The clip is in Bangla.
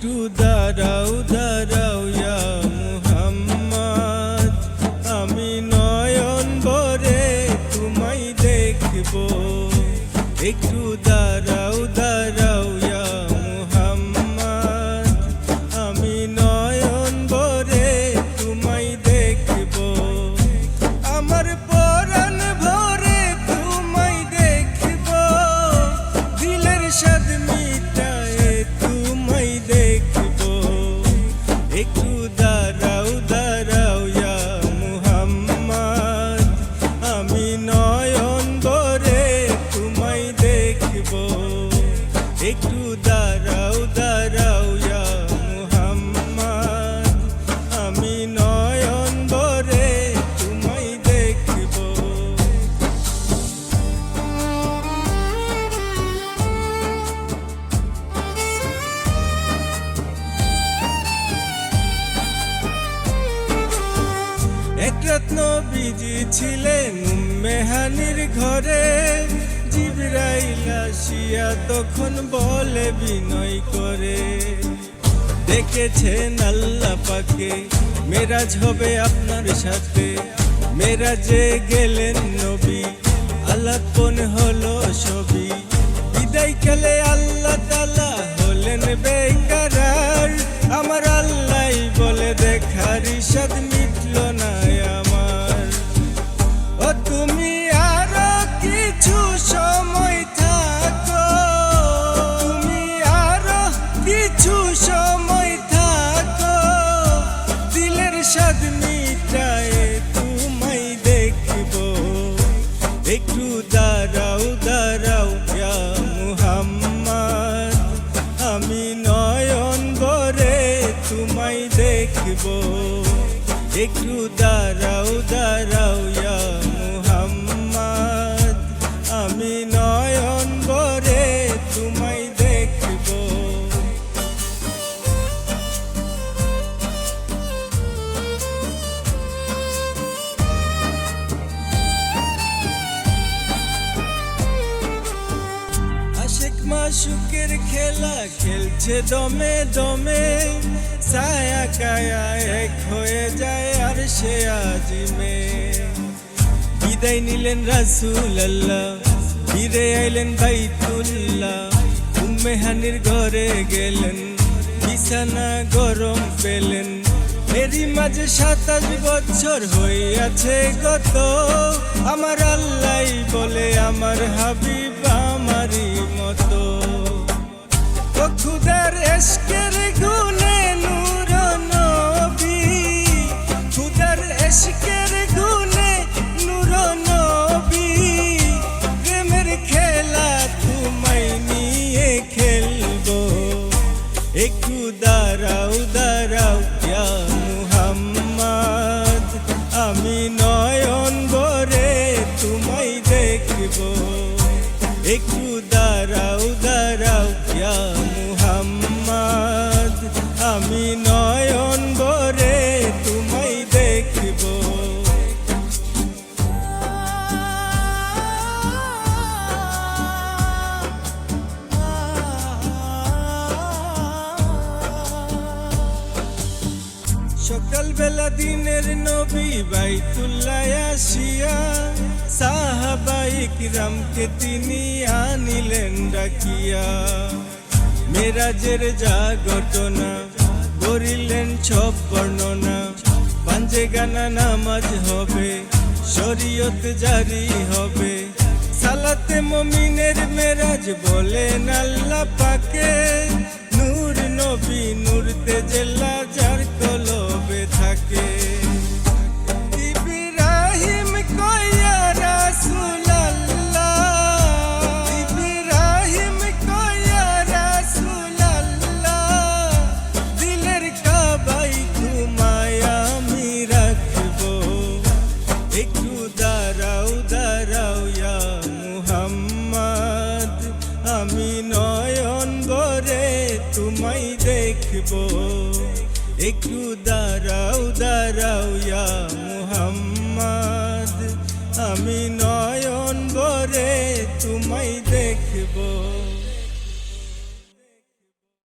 একটু দাঁড়াও দাঁড়াও ইয়া মুহাম্মদ, আমি নয়ন ভরে তোমায় দেখব। একটু দাঁড়াও দাঁড়াও ইয়া মুহাম্মদ, আমি নয়ন ভরে তোমায় দেখব। আমার পরাণ ভরে তোমায় দেখব, দিলের স্বাদ মিটায়ে তোমায় দেখব। একটু দাঁড়াও দাঁড়াও ইয়া মুহাম্মদ, আমি নয়ন ভরে তোমায় দেখব। একটু দাঁড়াও দাঁড়াও ইয়া মুহাম্মদ, আমি নয়ন ভরে তোমায় দেখব। এক রাত নবীজি ছিলেন উম্মে হানির ঘরে, জিবরাইল আসিয়া তখন বলে বিনয় করে, দেখেছেন আল্লাহ পাকে মেরাজ হবে আপনার সাথে। মেরাজে গেলেন নবী, আলাপন হলো ছবি। বিদায়কালে আল্লাহ তাআলা হলেন বেকরার, আমার আল্লাহ বলে দেখার ইশাদ মিটল না আমার। ও তুমি আরো কিছু সময় থাকো, তুমি আরো কিছু সময় থাকো, দিলের স্বাদ মিটায়ে তোমায় দেখব। একটু দাঁড়াও দাঁড়াও ইয়া মুহাম্মদ, আমি নয়ন ভরে তোমায় দেখব। একটু দাঁড়াও দাঁড়াও ইয়া মুহাম্মদ, আমি নয়ন ভরে তোমায় দেখব। আশিক মাশুকের খেলা খেলছে দমে দমে, ছায়া কায়া এক হয়ে যায় আর সে আজিমে। বিদায় নিলেন রাসূলুল্লাহ, ফিরে আইলেন বাইতুল্লাহ। উম্মে হানির ঘরে গেলেন, বিছানা গরম পেলেন। এরই মাঝে 27 বছর হইয়াছে গত, আমার আল্লাহ বলে আমার হাবিব আমারই মতো। ও খুদার ইশকের গুণে নূর নবী, খুদার ইশকের গুণে নূর নবী। প্রেমের খেলা তোমায় নিয়ে খেলবো। একটু দাঁড়াও দাঁড়াও ইয়া মুহাম্মদ, আমি নয়ন ভরে তোমায় দেখব। একটু দাঁড়াও দাঁড়াও ইয়া মুহাম্মদ, আমি নয়ন ভরে তোমায় দেখব। সকালবেলা দিনের নবী বাইতুল্লাহ আসিয়া, সাহাবায়ে কিরামকে তিনি আনিলেন ডাকিয়া। মেরাজের যা ঘটনা করিলেন সব বর্ণনা, পাঞ্জে গানা নামাজ হবে, শরীয়ত জারি হবে। সালাতে মুমিনের মেরাজ বলেন আল্লাহ পাকে, নূর নবী নূর তেজেল্লা যার কলবে থাকে। ইব্রাহিম কয়া রাসূলুল্লাহ, ইব্রাহিম কয়া রাসূলুল্লাহ, দিলের কাবায় তোমায় আমি রাখব। একটু দাঁড়াও দাঁড়াও ইয়া মুহাম্মদ, আমি নয়ন ভরে তোমায় দেখব। একটু দাঁড়াও দাঁড়াও ইয়া মুহাম্মদ, আমি নয়ন ভরে তোমায় দেখব।